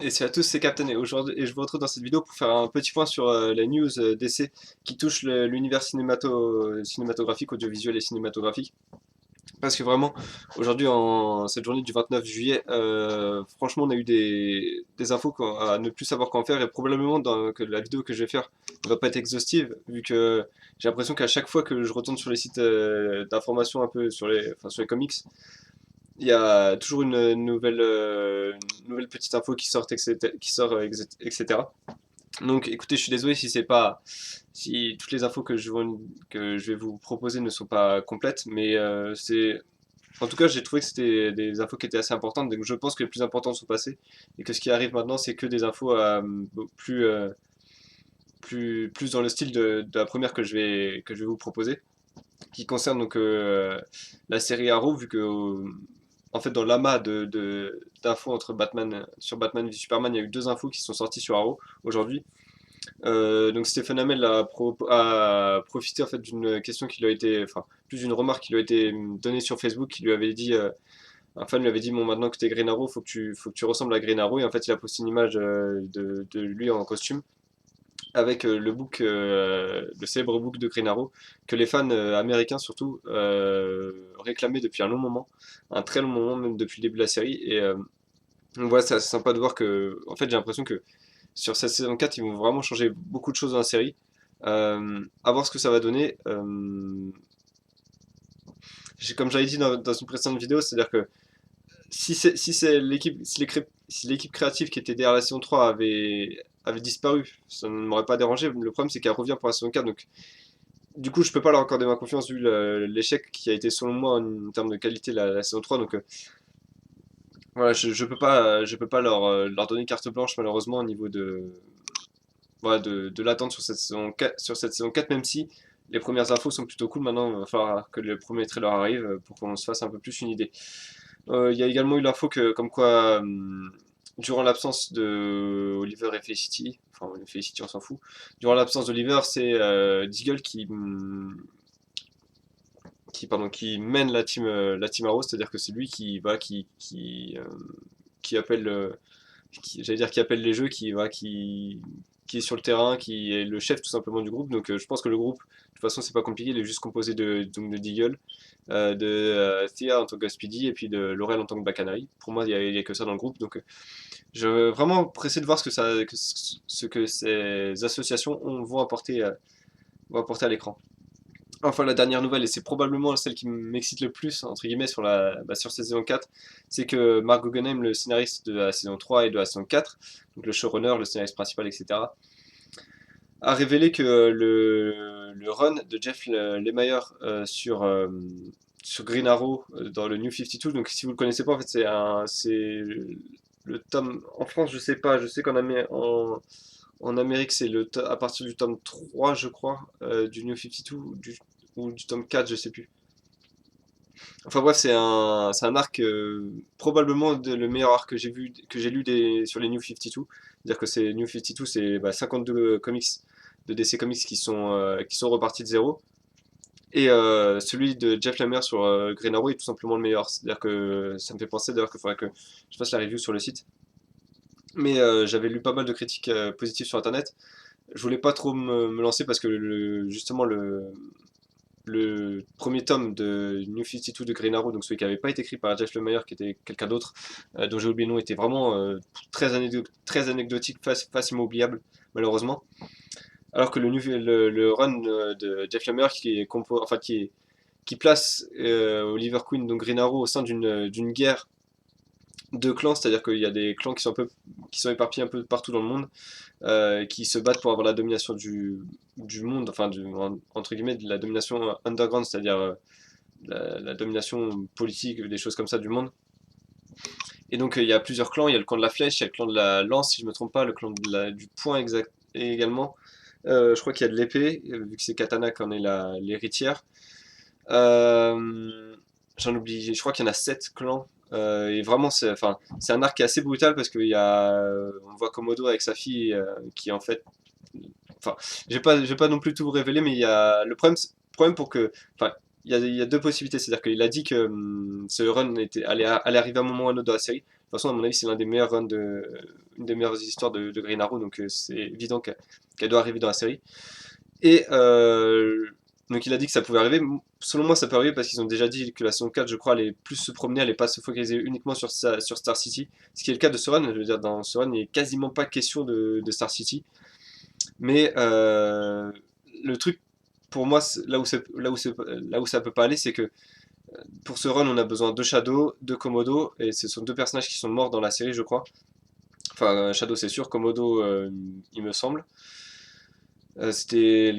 Et salut à tous, c'est Captain et aujourd'hui je vous retrouve dans cette vidéo pour faire un petit point sur les news DC qui touchent l'univers cinématographique, audiovisuel et cinématographique. Parce que vraiment, aujourd'hui, en cette journée du 29 juillet, franchement, on a eu des infos à ne plus savoir qu'en faire et probablement que la vidéo que je vais faire ne va pas être exhaustive, vu que j'ai l'impression qu'à chaque fois que je retourne sur les sites d'information un peu enfin, sur les comics, il y a toujours une nouvelle petite info qui sort, etc., etc. Donc, écoutez, je suis désolé si toutes les infos que je vais vous proposer ne sont pas complètes, mais en tout cas, j'ai trouvé que c'était des infos qui étaient assez importantes. Donc, je pense que les plus importantes sont passées et que ce qui arrive maintenant, c'est que des infos plus dans le style de la première que je vais vous proposer, qui concerne donc la série Arrow, vu que en fait dans l'amas d'infos entre Batman sur Batman v Superman, il y a eu deux infos qui sont sorties sur Arrow aujourd'hui. Donc Stephen Amell a profité en fait d'une question qui lui a été, enfin plus d'une remarque qui lui a été donnée sur Facebook, qui lui avait dit, un fan lui avait dit bon maintenant que t'es Green Arrow, faut que tu ressembles à Green Arrow, et en fait il a posté une image de lui en costume avec le célèbre book de Green Arrow, que les fans américains surtout réclamaient depuis un long moment, un très long moment, même depuis le début de la série. Et donc voilà, c'est assez sympa de voir que, en fait, j'ai l'impression que sur cette saison 4, ils vont vraiment changer beaucoup de choses dans la série. À voir ce que ça va donner. Comme j'avais dit dans une précédente vidéo, c'est-à-dire que si si l'équipe créative qui était derrière la saison 3 avait disparu, ça ne m'aurait pas dérangé. Le problème, c'est qu'elle revient pour la saison 4. Donc, du coup, je peux pas leur accorder ma confiance vu l'échec qui a été, selon moi, en termes de qualité, la saison 3. Donc, voilà, je peux pas leur donner carte blanche, malheureusement, au niveau voilà, de l'attente sur cette saison 4, même si les premières infos sont plutôt cool. Maintenant, il va falloir que le premier trailer arrive pour qu'on se fasse un peu plus une idée. Il y a également eu l'info comme quoi, durant l'absence de Oliver et Felicity, enfin Felicity on s'en fout, durant l'absence d'Oliver, c'est Deagle qui mène la team Arrow, c'est-à-dire que c'est lui qui appelle, j'allais dire qui appelle les jeux, qui est sur le terrain, qui est le chef tout simplement du groupe. Donc je pense que le groupe, de toute façon, c'est pas compliqué, il est juste composé donc de Deagle, de Thea en tant que Speedy et puis de Laurel en tant que Bacchanal. Pour moi, il y a que ça dans le groupe. Donc je suis vraiment pressé de voir ce que ces associations vont apporter à l'écran. Enfin, la dernière nouvelle, et c'est probablement celle qui m'excite le plus, entre guillemets, sur cette saison 4, c'est que Mark Guggenheim, le scénariste de la saison 3 et de la saison 4, donc le showrunner, le scénariste principal, etc., a révélé que le run de Jeff Lemire sur Green Arrow dans le New 52, donc si vous le connaissez pas, en fait, c'est le tome, en France, je sais pas, je sais en Amérique, c'est à partir du tome 3, je crois, du New 52, ou du tome 4, je sais plus. Enfin bref, c'est un arc, probablement le meilleur arc que j'ai lu sur les New 52. C'est-à-dire que c'est New 52, c'est 52 comics de DC Comics qui sont repartis de zéro. Et celui de Jeff Lemire sur Green Arrow est tout simplement le meilleur. C'est-à-dire que ça me fait penser d'ailleurs qu'il faudrait que je fasse la review sur le site. Mais j'avais lu pas mal de critiques positives sur internet. Je voulais pas trop me lancer parce que justement le premier tome de New 52 de Green Arrow, donc celui qui n'avait pas été écrit par Jeff Lemire, qui était quelqu'un d'autre, dont j'ai oublié le nom, était vraiment très anecdotique, facilement oubliable, malheureusement. Alors que le run de Jeff Lemire qui place Oliver Queen, donc Green Arrow, au sein d'une guerre de clans, c'est-à-dire qu'il y a des clans qui sont éparpillés un peu partout dans le monde, qui se battent pour avoir la domination du monde, enfin, entre guillemets, de la domination underground, c'est-à-dire la domination politique, des choses comme ça du monde. Et donc, il y a plusieurs clans, il y a le clan de la flèche, il y a le clan de la lance, si je ne me trompe pas, le clan du poing exact, également. Je crois qu'il y a de l'épée, vu que c'est Katana qui en est l'héritière. J'en oublie, je crois qu'il y en a 7 clans. Et vraiment, c'est un arc qui est assez brutal parce on voit Komodo avec sa fille qui en fait, enfin, je vais pas non plus tout vous révéler, mais il y a problème pour que, enfin, il y a deux possibilités, c'est-à-dire qu'il a dit que ce run allait arriver à un moment ou à un autre dans la série. façon, à mon avis, c'est l'un des meilleurs runs une des meilleures histoires de Green Arrow, donc c'est évident qu'elle doit arriver dans la série. Et donc il a dit que ça pouvait arriver. Selon moi, ça peut arriver parce qu'ils ont déjà dit que la saison 4, je crois, allait plus se promener, allait pas se focaliser uniquement sur Star City. Ce qui est le cas de ce run. Je veux dire, dans ce run, il n'est quasiment pas question de Star City. Mais le truc, pour moi, là où ça peut pas aller, c'est que pour ce run, on a besoin de Shadow, de Komodo, et ce sont deux personnages qui sont morts dans la série, je crois. Enfin, Shadow, c'est sûr, Komodo, il me semble. C'était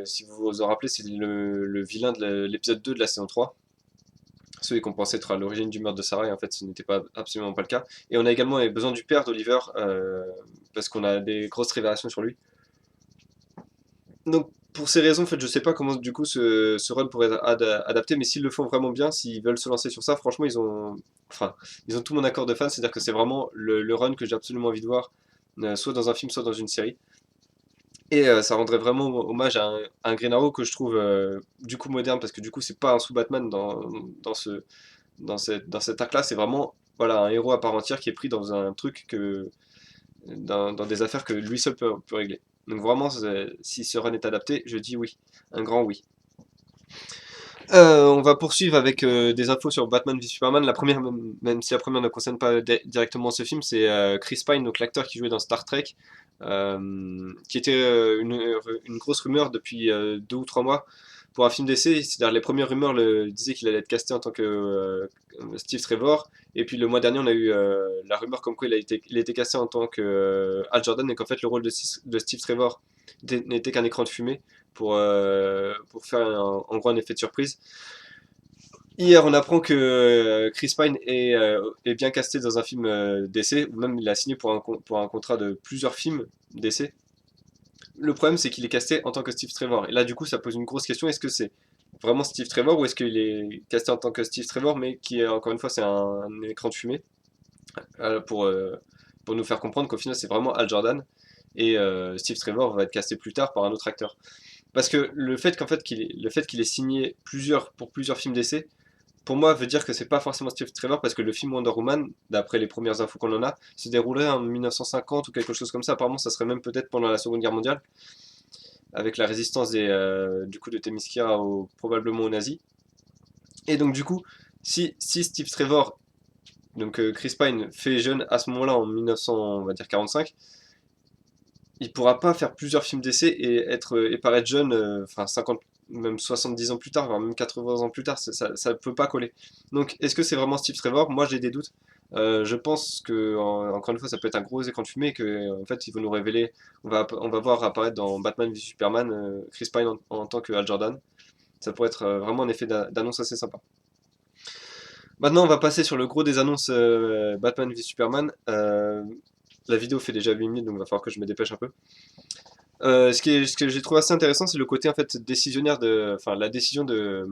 si vous vous en rappelez, c'est le vilain de l'épisode 2 de la saison 3. Celui qu'on pensait être à l'origine du meurtre de Sarah, et en fait ce n'était pas, absolument pas le cas. Et on a également besoin du père d'Oliver, parce qu'on a des grosses révélations sur lui. Donc pour ces raisons, en fait, je sais pas comment du coup ce run pourrait être adapté, mais s'ils le font vraiment bien, s'ils veulent se lancer sur ça, franchement enfin, ils ont tout mon accord de fan, c'est-à-dire que c'est vraiment le run que j'ai absolument envie de voir, soit dans un film, soit dans une série. Et ça rendrait vraiment hommage à un Green Arrow que je trouve du coup moderne, parce que du coup c'est pas un sous-Batman dans cet arc-là, c'est vraiment voilà, un héros à part entière qui est pris dans un truc dans des affaires que lui seul peut régler. Donc vraiment, si ce run est adapté, je dis oui, un grand oui. On va poursuivre avec des infos sur Batman v Superman. La première, même si la première ne concerne pas directement ce film, c'est Chris Pine, donc l'acteur qui jouait dans Star Trek, qui était une grosse rumeur depuis 2 ou 3 mois pour un film d'essai. C'est-à-dire les premières rumeurs disaient qu'il allait être casté en tant que Steve Trevor, et puis le mois dernier on a eu la rumeur comme quoi il a été casté en tant que Hal Jordan, et qu'en fait le rôle de Steve Trevor n'était qu'un écran de fumée pour faire en gros un effet de surprise. Hier, on apprend que Chris Pine est bien casté dans un film d'essai, ou même il a signé pour un contrat de plusieurs films d'essai. Le problème, c'est qu'il est casté en tant que Steve Trevor. Et là, du coup, ça pose une grosse question. Est-ce que c'est vraiment Steve Trevor, ou est-ce qu'il est casté en tant que Steve Trevor, mais qui, encore une fois, c'est un écran de fumée euh, pour, euh, pour nous faire comprendre qu'au final, c'est vraiment Hal Jordan. Et Steve Trevor va être casté plus tard par un autre acteur. Parce que le fait qu'il ait signé pour plusieurs films d'essai, pour moi, veut dire que c'est pas forcément Steve Trevor, parce que le film Wonder Woman, d'après les premières infos qu'on en a, se déroulerait en 1950 ou quelque chose comme ça. Apparemment, ça serait même peut-être pendant la Seconde Guerre mondiale, avec la résistance du coup de Themyscira probablement aux nazis. Et donc du coup, si Steve Trevor, donc Chris Pine, fait jeune à ce moment-là en 1900, on va dire 45, il pourra pas faire plusieurs films d'essai et paraître jeune, enfin 50, même 70 ans plus tard, voire même 80 ans plus tard, ça peut pas coller. Donc est-ce que c'est vraiment Steve Trevor? Moi j'ai des doutes. Je pense que encore une fois ça peut être un gros écran de fumée, que en fait ils vont nous révéler, on va voir apparaître dans Batman v Superman Chris Pine en tant que Hal Jordan. Ça pourrait être vraiment un effet d'annonce assez sympa. Maintenant on va passer sur le gros des annonces Batman v Superman. La vidéo fait déjà 8 minutes, donc il va falloir que je me dépêche un peu. Ce que j'ai trouvé assez intéressant, c'est le côté en fait décisionnaire enfin la décision de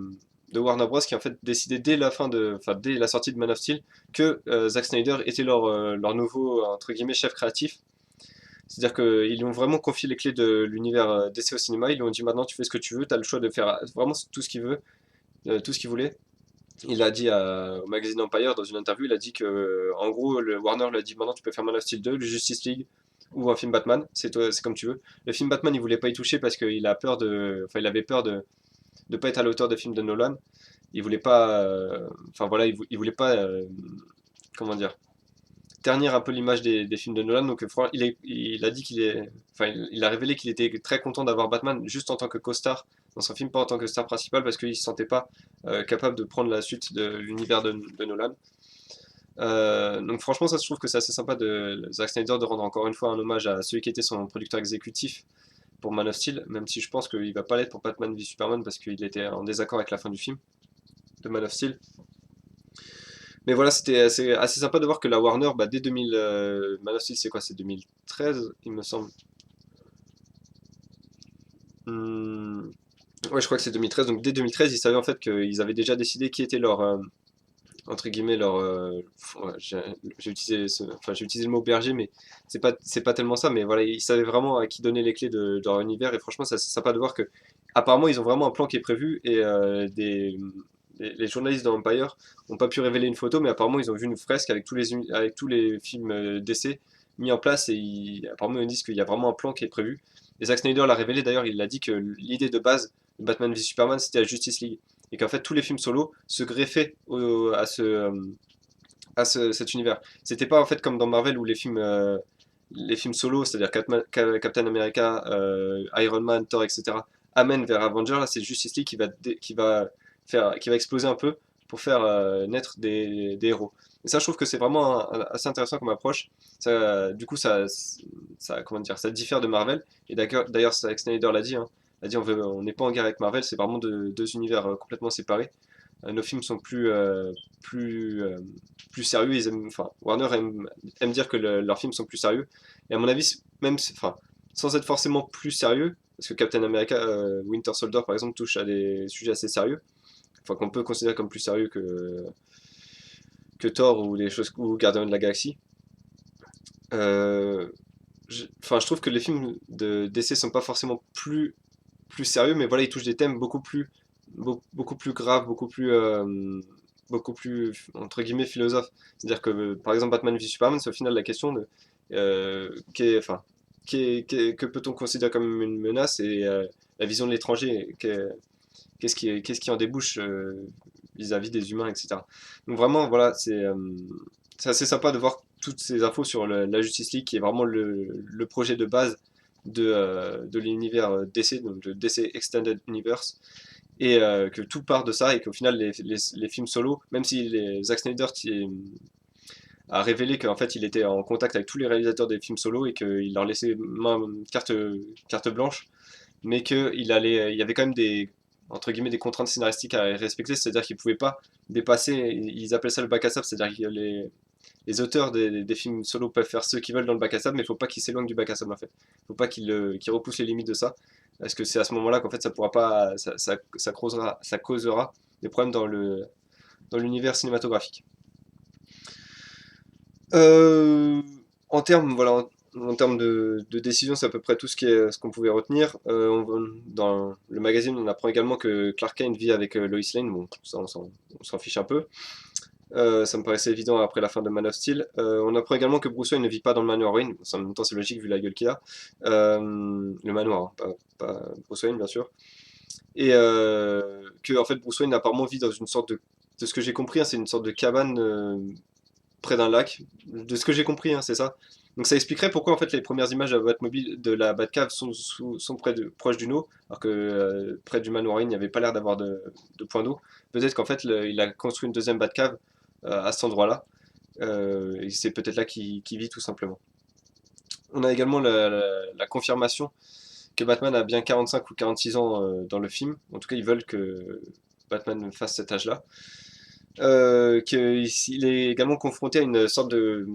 Warner Bros qui a en fait décidé dès la sortie de Man of Steel que Zack Snyder était leur nouveau entre guillemets chef créatif. C'est-à-dire qu'ils lui ont vraiment confié les clés de l'univers DC au cinéma. Ils lui ont dit maintenant tu fais ce que tu veux, tu as le choix de faire vraiment tout ce qu'il veut, tout ce qu'il voulait. Il a dit au magazine Empire dans une interview, il a dit que en gros le Warner lui a dit maintenant tu peux faire Man of Steel 2, le Justice League ou un film Batman, c'est comme tu veux. Le film Batman il voulait pas y toucher parce qu'il a peur enfin il avait peur de pas être à la hauteur des films de Nolan. Il voulait pas, enfin voilà, il voulait pas, comment dire, ternir un peu l'image des films de Nolan. Donc il a dit enfin il a révélé qu'il était très content d'avoir Batman juste en tant que co-star dans son film, pas en tant que star principal, parce qu'il se sentait pas capable de prendre la suite de l'univers de Nolan. Donc franchement ça je trouve que c'est assez sympa de Zack Snyder de rendre encore une fois un hommage à celui qui était son producteur exécutif pour Man of Steel, même si je pense qu'il va pas l'être pour Batman v Superman parce qu'il était en désaccord avec la fin du film de Man of Steel. Mais voilà, c'était assez sympa de voir que la Warner, dès 2000, Man of Steel c'est quoi? C'est 2013 il me semble. Hmm, ouais, je crois que c'est 2013. Donc dès 2013, ils savaient en fait qu'ils avaient déjà décidé qui était entre guillemets ouais, j'ai utilisé le mot berger, mais c'est pas tellement ça, mais voilà, ils savaient vraiment à qui donner les clés de leur univers. Et franchement c'est sympa de voir que apparemment ils ont vraiment un plan qui est prévu, et les journalistes de Empire n'ont pas pu révéler une photo, mais apparemment ils ont vu une fresque avec avec tous les films DC mis en place et apparemment ils disent qu'il y a vraiment un plan qui est prévu. Et Zack Snyder l'a révélé d'ailleurs, il a dit que l'idée de base de Batman v Superman c'était la Justice League et qu'en fait tous les films solo se greffaient cet univers. C'était pas en fait comme dans Marvel où les films solo, c'est-à-dire Captain America, Iron Man, Thor, etc., amènent vers Avengers. Là, c'est Justice League qui va exploser un peu pour faire naître des héros. Et ça, je trouve que c'est vraiment assez intéressant comme approche. Du coup, comment dire, ça diffère de Marvel. Et d'ailleurs, Zack Snyder l'a dit. Hein, il a dit on n'est pas en guerre avec Marvel, c'est vraiment deux univers complètement séparés. Nos films sont plus, euh, plus sérieux. Enfin, Warner aime dire que leurs films sont plus sérieux. Et à mon avis, enfin, sans être forcément plus sérieux, parce que Captain America, Winter Soldier par exemple, touche à des sujets assez sérieux, enfin qu'on peut considérer comme plus sérieux que Thor ou des choses ou Gardien de la Galaxie. Euh, enfin, je trouve que les films de DC sont pas forcément plus sérieux, mais voilà, ils touchent des thèmes beaucoup plus graves, beaucoup plus, entre guillemets, philosophes. C'est-à-dire que, par exemple, Batman v Superman, c'est au final la question de enfin, que peut-on considérer comme une menace et la vision de l'étranger, qu'est-ce qui en débouche vis-à-vis des humains, etc. Donc vraiment, voilà, c'est assez sympa de voir toutes ces infos sur la Justice League, qui est vraiment le projet de base de l'univers DC, donc de DC Extended Universe, et que tout part de ça, et qu'au final, les films solo, même si Zack Snyder a révélé qu'en fait, il était en contact avec tous les réalisateurs des films solo, et qu'il leur laissait carte blanche, mais il y avait quand même entre guillemets, des contraintes scénaristiques à respecter, c'est-à-dire qu'ils ne pouvaient pas dépasser, ils appellent ça le bac à sable, c'est-à-dire que les auteurs des films solo peuvent faire ce qu'ils veulent dans le bac à sable, mais il ne faut pas qu'ils s'éloignent du bac à sable en fait. Il ne faut pas qu'ils repoussent les limites de ça, parce que c'est à ce moment-là qu'en fait ça pourra pas, ça causera des problèmes dans l'univers cinématographique. Euh, voilà, en termes de décision, c'est à peu près tout ce qu'on pouvait retenir. Dans le magazine, on apprend également que Clark Kent vit avec Lois Lane. Bon, ça, on s'en fiche un peu. Ça me paraissait évident après la fin de Man of Steel. On apprend également que Bruce Wayne ne vit pas dans le manoir Wayne. En même temps, c'est logique vu la gueule qu'il a. Le manoir, hein, pas Bruce Wayne, bien sûr. Et que en fait, Bruce Wayne apparemment vit dans une sorte de ce que j'ai compris, hein, c'est une sorte de cabane près d'un lac. De ce que j'ai compris, hein, c'est ça. Donc ça expliquerait pourquoi en fait les premières images de la Batmobile, de la Batcave sont proches d'une eau, alors que près du manoir Wayne, il n'y avait pas l'air d'avoir de point d'eau. Peut-être qu'en fait il a construit une deuxième Batcave à cet endroit-là, et c'est peut-être là qu'il vit tout simplement. On a également la confirmation que Batman a bien 45 ou 46 ans dans le film. En tout cas, ils veulent que Batman fasse cet âge-là. Qu'il est également confronté à une sorte de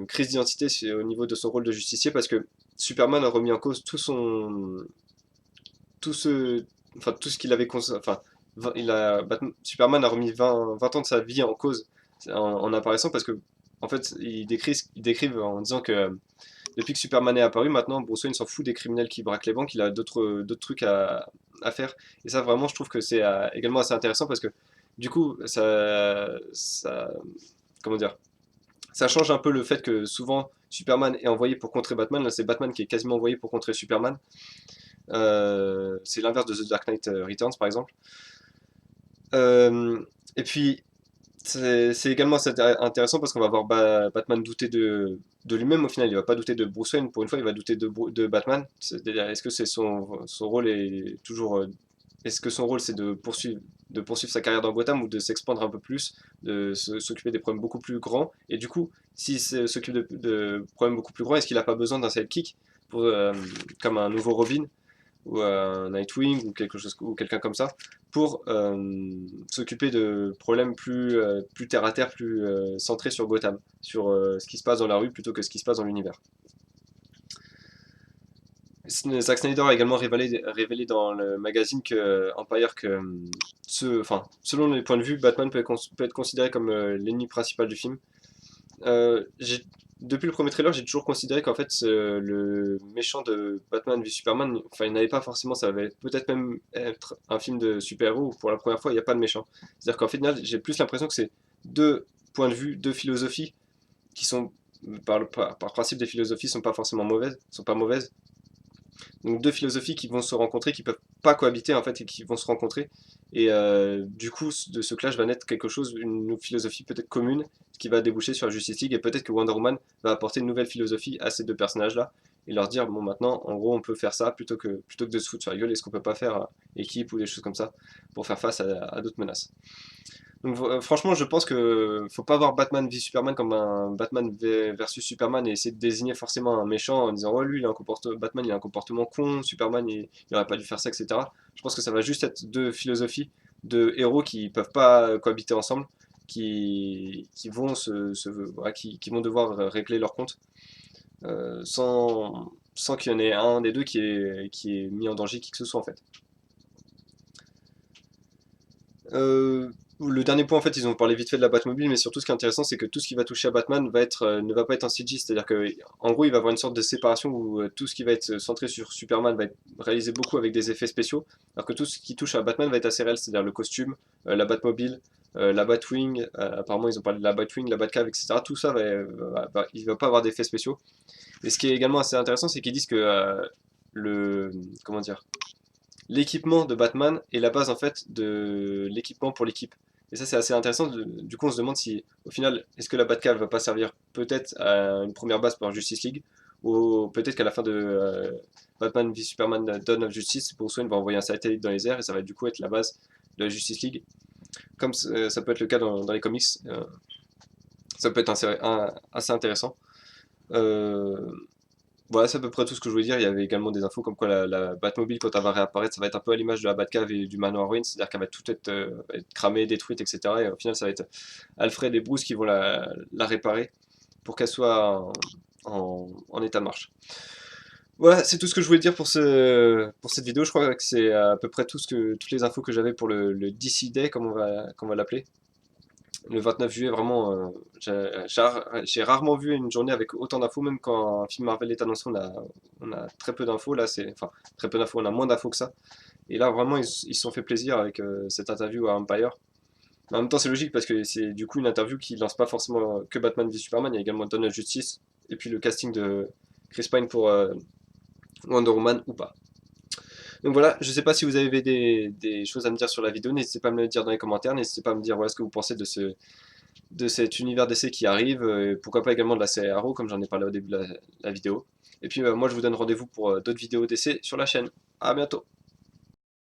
crise d'identité au niveau de son rôle de justicier parce que Superman a remis en cause tout ce, enfin, tout ce qu'il avait enfin, Superman a remis 20 ans de sa vie en cause en apparaissant parce que en fait ils décrivent en disant que depuis que Superman est apparu, maintenant Bruce Wayne s'en fout des criminels qui braquent les banques, il a d'autres trucs à faire. Et ça vraiment je trouve que c'est également assez intéressant parce que du coup comment dire, ça change un peu le fait que souvent Superman est envoyé pour contrer Batman, là c'est Batman qui est quasiment envoyé pour contrer Superman. C'est l'inverse de The Dark Knight Returns par exemple. Euh, et puis c'est également assez intéressant parce qu'on va voir Batman douter de lui-même au final. Il va pas douter de Bruce Wayne. Pour une fois, il va douter de Batman. C'est-à-dire, est-ce que son rôle est toujours. Est-ce que son rôle c'est de poursuivre sa carrière dans Gotham ou de s'expandre un peu plus, de s'occuper des problèmes beaucoup plus grands. Et du coup, s'il s'occupe de problèmes beaucoup plus grands, est-ce qu'il n'a pas besoin d'un sidekick comme un nouveau Robin ou un Nightwing ou quelque chose ou quelqu'un comme ça pour s'occuper de problèmes plus terre à terre, plus centrés sur Gotham, sur ce qui se passe dans la rue plutôt que ce qui se passe dans l'univers. Zack Snyder a également révélé dans le magazine Empire que enfin, selon les points de vue, Batman peut être considéré comme l'ennemi principal du film. J'ai depuis le premier trailer, j'ai toujours considéré qu'en fait, le méchant de Batman v Superman, enfin, il n'avait pas forcément, ça va peut-être même être un film de super-héros où pour la première fois, il n'y a pas de méchant. C'est-à-dire qu'en final, j'ai plus l'impression que c'est deux points de vue, deux philosophies qui sont, par principe, des philosophies sont pas forcément mauvaises, sont pas mauvaises. Donc deux philosophies qui vont se rencontrer, qui peuvent pas cohabiter en fait, et qui vont se rencontrer. Et du coup, de ce clash va naître quelque chose, une philosophie peut-être commune, qui va déboucher sur la Justice League. Et peut-être que Wonder Woman va apporter une nouvelle philosophie à ces deux personnages-là et leur dire bon maintenant, en gros, on peut faire ça plutôt que de se foutre sur la gueule. Est-ce qu'on peut pas faire équipe ou des choses comme ça pour faire face à d'autres menaces. Donc franchement, je pense que faut pas voir Batman v Superman comme un Batman versus Superman et essayer de désigner forcément un méchant en disant oh lui Batman il a un comportement con, Superman il aurait pas dû faire ça, etc. Je pense que ça va juste être deux philosophies de héros qui peuvent pas cohabiter ensemble, qui vont voilà, qui vont devoir régler leur compte sans qu'il y en ait un des deux qui est mis en danger qui que ce soit en fait. Le dernier point, en fait, ils ont parlé vite fait de la Batmobile, mais surtout ce qui est intéressant, c'est que tout ce qui va toucher à Batman ne va pas être en CG, c'est-à-dire que, en gros, il va y avoir une sorte de séparation où tout ce qui va être centré sur Superman va être réalisé beaucoup avec des effets spéciaux, alors que tout ce qui touche à Batman va être assez réel, c'est-à-dire le costume, la Batmobile, la Batwing, apparemment ils ont parlé de la Batwing, la Batcave, etc. Tout ça, il va pas avoir d'effets spéciaux. Et ce qui est également assez intéressant, c'est qu'ils disent que le, comment dire, l'équipement de Batman est la base en fait de l'équipement pour l'équipe. Et ça c'est assez intéressant. Du coup on se demande si au final est-ce que la Batcave va pas servir peut-être à une première base pour Justice League ou peut-être qu'à la fin de Batman v Superman Dawn of Justice, Bruce Wayne va envoyer un satellite dans les airs et ça va du coup être la base de la Justice League. Comme ça peut être le cas dans les comics, ça peut être assez intéressant. Euh, voilà, c'est à peu près tout ce que je voulais dire. Il y avait également des infos comme quoi la Batmobile, quand elle va réapparaître, ça va être un peu à l'image de la Batcave et du Manoir Wayne, c'est-à-dire qu'elle va tout être cramée, détruite, etc. Et au final, ça va être Alfred et Bruce qui vont la réparer pour qu'elle soit en état de marche. Voilà, c'est tout ce que je voulais dire pour cette vidéo. Je crois que c'est à peu près toutes les infos que j'avais pour le DC Day, comme on va l'appeler. Le 29 juillet, vraiment, j'ai rarement vu une journée avec autant d'infos, même quand un film Marvel est annoncé, on a très peu d'infos. Là, enfin, très peu d'infos, on a moins d'infos que ça. Et là, vraiment, ils se sont fait plaisir avec cette interview à Empire. Mais en même temps, c'est logique parce que c'est du coup une interview qui lance pas forcément que Batman v Superman, il y a également Dawn of Justice, et puis le casting de Chris Pine pour Wonder Woman ou pas. Donc voilà, je sais pas si vous avez des choses à me dire sur la vidéo, n'hésitez pas à me le dire dans les commentaires, n'hésitez pas à me dire voilà ce que vous pensez de cet univers d'essai qui arrive, et pourquoi pas également de la série Arrow, comme j'en ai parlé au début de la vidéo. Et puis moi je vous donne rendez-vous pour d'autres vidéos d'essai sur la chaîne. A bientôt.